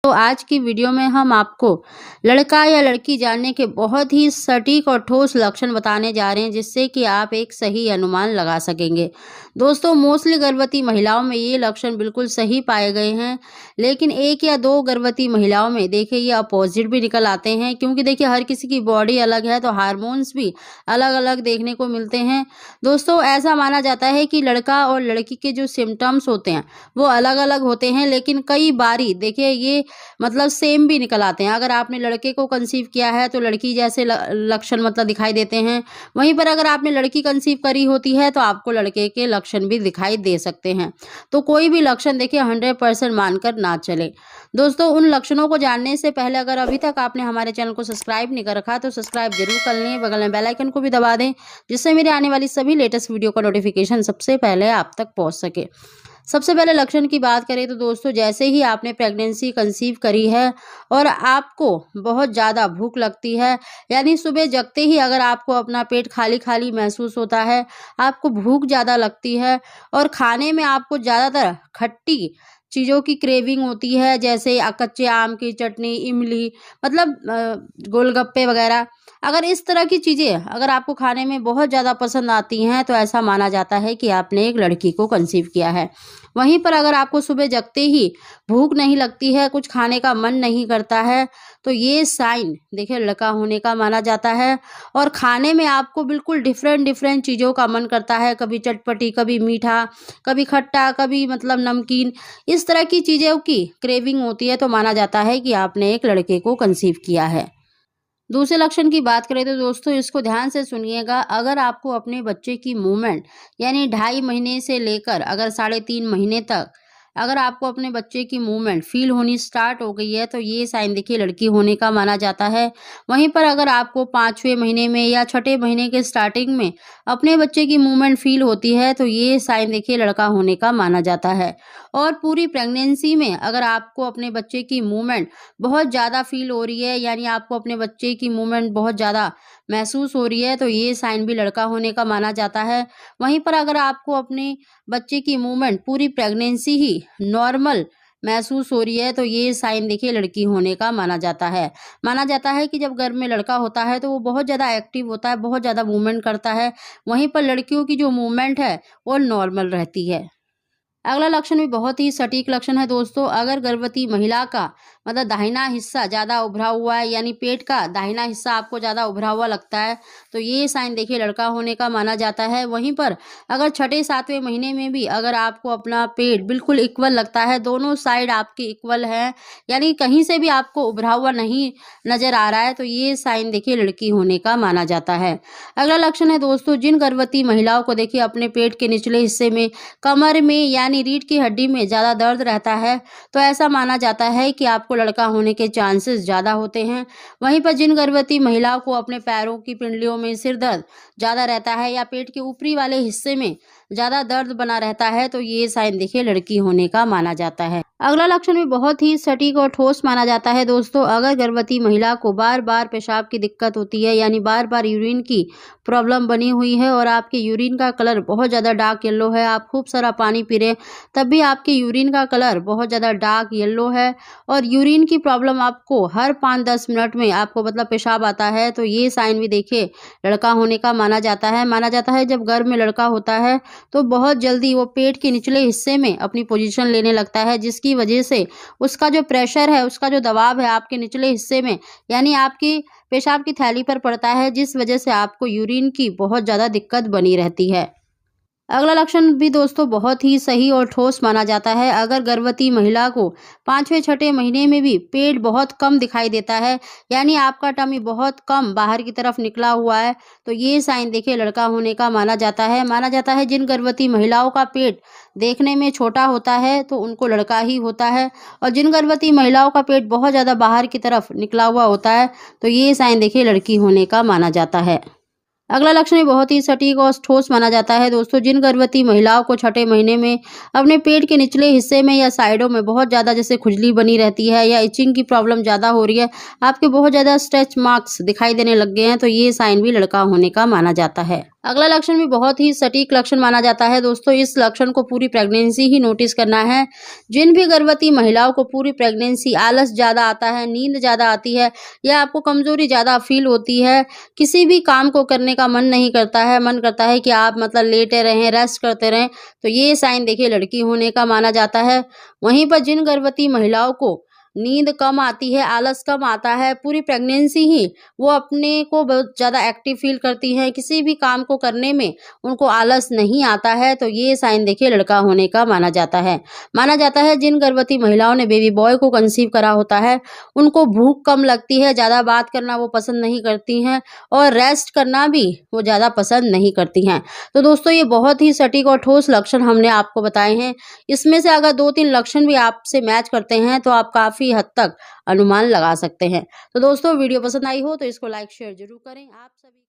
तो आज की वीडियो में हम आपको लड़का या लड़की जानने के बहुत ही सटीक और ठोस लक्षण बताने जा रहे हैं, जिससे कि आप एक सही अनुमान लगा सकेंगे। दोस्तों, मोस्टली गर्भवती महिलाओं में ये लक्षण बिल्कुल सही पाए गए हैं, लेकिन 1 या 2 गर्भवती महिलाओं में देखिए ये अपोजिट भी निकल आते हैं, क्योंकि देखिए हर किसी की बॉडी अलग है तो हार्मोन्स भी अलग अलग देखने को मिलते हैं। दोस्तों, ऐसा माना जाता है कि लड़का और लड़की के जो सिम्टम्स होते हैं वो अलग अलग होते हैं, लेकिन कई बारी देखिए ये मतलब सेम भी निकल आते हैं। अगर आपने लड़के को कंसीव किया है तो लड़की जैसे लक्षण मतलब दिखाई देते हैं, वहीं पर अगर आपने लड़की कंसीव करी होती है तो आपको लड़के के लक्षण भी दिखाई दे सकते हैं। तो कोई भी लक्षण देखिए 100% मानकर ना चले। दोस्तों, उन लक्षणों को जानने से पहले अगर अभी तक आपने हमारे चैनल को सब्सक्राइब नहीं कर रखा तो सब्सक्राइब जरूर कर लें, बगल में बेल आइकन को भी दबा दें, जिससे मेरे आने वाली सभी लेटेस्ट वीडियो का नोटिफिकेशन सबसे पहले आप तक पहुंच सके। सबसे पहले लक्षण की बात करें तो दोस्तों, जैसे ही आपने प्रेगनेंसी कंसीव करी है और आपको बहुत ज़्यादा भूख लगती है, यानी सुबह जगते ही अगर आपको अपना पेट खाली खाली महसूस होता है, आपको भूख ज़्यादा लगती है और खाने में आपको ज़्यादातर खट्टी चीज़ों की क्रेविंग होती है, जैसे कच्चे आम की चटनी, इमली, मतलब गोलगप्पे वगैरह। अगर इस तरह की चीज़ें अगर आपको खाने में बहुत ज़्यादा पसंद आती हैं तो ऐसा माना जाता है कि आपने एक लड़की को कंसीव किया है। वहीं पर अगर आपको सुबह जगते ही भूख नहीं लगती है, कुछ खाने का मन नहीं करता है, तो ये साइन देखिए लड़का होने का माना जाता है। और खाने में आपको बिल्कुल डिफरेंट चीज़ों का मन करता है, कभी चटपटी, कभी मीठा, कभी खट्टा, कभी मतलब नमकीन, इस तरह की चीज़ों की क्रेविंग होती है, तो माना जाता है कि आपने एक लड़के को कंसीव किया है। दूसरे लक्षण की बात करें तो दोस्तों, इसको ध्यान से सुनिएगा। अगर आपको अपने बच्चे की मूवमेंट यानी 2.5 महीने से लेकर अगर 3.5 महीने तक अगर आपको अपने बच्चे की मूवमेंट फील होनी स्टार्ट हो गई है तो ये साइन देखिए लड़की होने का माना जाता है। वहीं पर अगर आपको 5वें महीने में या 6ठे महीने के स्टार्टिंग में अपने बच्चे की मूवमेंट फील होती है तो ये साइन देखिए लड़का होने का माना जाता है। और पूरी प्रेगनेंसी में अगर आपको अपने बच्चे की मूवमेंट बहुत ज़्यादा फील हो रही है, यानी आपको अपने बच्चे की मूवमेंट बहुत ज़्यादा महसूस हो रही है, तो ये साइन भी लड़का होने का माना जाता है। वहीं पर अगर आपको अपने बच्चे की मूवमेंट पूरी प्रेगनेंसी ही नॉर्मल महसूस हो रही है तो ये साइन देखिए लड़की होने का माना जाता है। माना जाता है कि जब गर्भ में लड़का होता है तो वो बहुत ज़्यादा एक्टिव होता है, बहुत ज़्यादा मूवमेंट करता है, वहीं पर लड़कियों की जो मूवमेंट है वो नॉर्मल रहती है। अगला लक्षण भी बहुत ही सटीक लक्षण है दोस्तों। अगर गर्भवती महिला का मतलब दाहिना हिस्सा ज़्यादा उभरा हुआ है, यानी पेट का दाहिना हिस्सा आपको ज़्यादा उभरा हुआ लगता है, तो ये साइन देखिए लड़का होने का माना जाता है। वहीं पर अगर 6ठे-7वें महीने में भी अगर आपको अपना पेट बिल्कुल इक्वल लगता है, दोनों साइड आपके इक्वल है, यानी कहीं से भी आपको उभरा हुआ नहीं नज़र आ रहा है, तो ये साइन देखिए लड़की होने का माना जाता है। अगला लक्षण है दोस्तों, जिन गर्भवती महिलाओं को देखिए अपने पेट के निचले हिस्से में, कमर में यानी रीढ़ की हड्डी में ज़्यादा दर्द रहता है, तो ऐसा माना जाता है कि आपको लड़का होने के चांसेस ज़्यादा होते हैं। वहीं पर जिन गर्भवती महिलाओं को अपने पैरों की पिंडलियों में सिर दर्द ज़्यादा रहता है या पेट के ऊपरी वाले हिस्से में ज़्यादा दर्द बना रहता है, तो ये साइन देखिए लड़की होने का माना जाता है। अगला लक्षण भी बहुत ही सटीक और ठोस माना जाता है दोस्तों। अगर गर्भवती महिला को बार बार पेशाब की दिक्कत होती है, यानी बार बार यूरिन की प्रॉब्लम बनी हुई है और आपके यूरिन का कलर बहुत ज़्यादा डार्क येलो है, आप खूब सारा पानी पी रहे हैं तब भी आपके यूरिन का कलर बहुत ज़्यादा डार्क येलो है, और यूरिन की प्रॉब्लम आपको हर 5-10 मिनट में आपको मतलब पेशाब आता है, तो ये साइन भी देखिए लड़का होने का माना जाता है। माना जाता है जब गर्भ में लड़का होता है तो बहुत जल्दी वो पेट के निचले हिस्से में अपनी पोजीशन लेने लगता है, जिसकी वजह से उसका जो प्रेशर है, उसका जो दबाव है आपके निचले हिस्से में यानी आपकी पेशाब की थैली पर पड़ता है, जिस वजह से आपको यूरिन की बहुत ज़्यादा दिक्कत बनी रहती है। अगला लक्षण भी दोस्तों बहुत ही सही और ठोस माना जाता है। अगर गर्भवती महिला को 5वें-6ठे महीने में भी पेट बहुत कम दिखाई देता है, यानी आपका टमी बहुत कम बाहर की तरफ निकला हुआ है, तो ये साइन देखिए लड़का होने का माना जाता है। माना जाता है जिन गर्भवती महिलाओं का पेट देखने में छोटा होता है तो उनको लड़का ही होता है, और जिन गर्भवती महिलाओं का पेट बहुत ज़्यादा बाहर की तरफ निकला हुआ होता है तो ये साइन देखिए लड़की होने का माना जाता है। अगला लक्षण बहुत ही सटीक और ठोस माना जाता है दोस्तों। जिन गर्भवती महिलाओं को 6ठे महीने में अपने पेट के निचले हिस्से में या साइडों में बहुत ज़्यादा जैसे खुजली बनी रहती है या इचिंग की प्रॉब्लम ज़्यादा हो रही है, आपके बहुत ज़्यादा स्ट्रेच मार्क्स दिखाई देने लग गए हैं, तो ये साइन भी लड़का होने का माना जाता है। अगला लक्षण भी बहुत ही सटीक लक्षण माना जाता है दोस्तों। इस लक्षण को पूरी प्रेगनेंसी ही नोटिस करना है। जिन भी गर्भवती महिलाओं को पूरी प्रेगनेंसी आलस ज़्यादा आता है, नींद ज़्यादा आती है या आपको कमज़ोरी ज़्यादा फील होती है, किसी भी काम को करने का मन नहीं करता है, मन करता है कि आप मतलब लेटे रहें, रेस्ट करते रहें, तो ये साइन देखिए लड़की होने का माना जाता है। वहीं पर जिन गर्भवती महिलाओं को नींद कम आती है, आलस कम आता है, पूरी प्रेगनेंसी ही वो अपने को बहुत ज़्यादा एक्टिव फ़ील करती हैं, किसी भी काम को करने में उनको आलस नहीं आता है, तो ये साइन देखिए लड़का होने का माना जाता है। माना जाता है जिन गर्भवती महिलाओं ने बेबी बॉय को कंसीव करा होता है, उनको भूख कम लगती है, ज़्यादा बात करना वो पसंद नहीं करती हैं और रेस्ट करना भी वो ज़्यादा पसंद नहीं करती हैं। तो दोस्तों ये बहुत ही सटीक और ठोस लक्षण हमने आपको बताए हैं। इसमें से अगर 2-3 लक्षण भी आपसे मैच करते हैं, तो आप काफ़ी हद तक अनुमान लगा सकते हैं। तो दोस्तों वीडियो पसंद आई हो तो इसको लाइक शेयर ज़रूर करें। आप सभी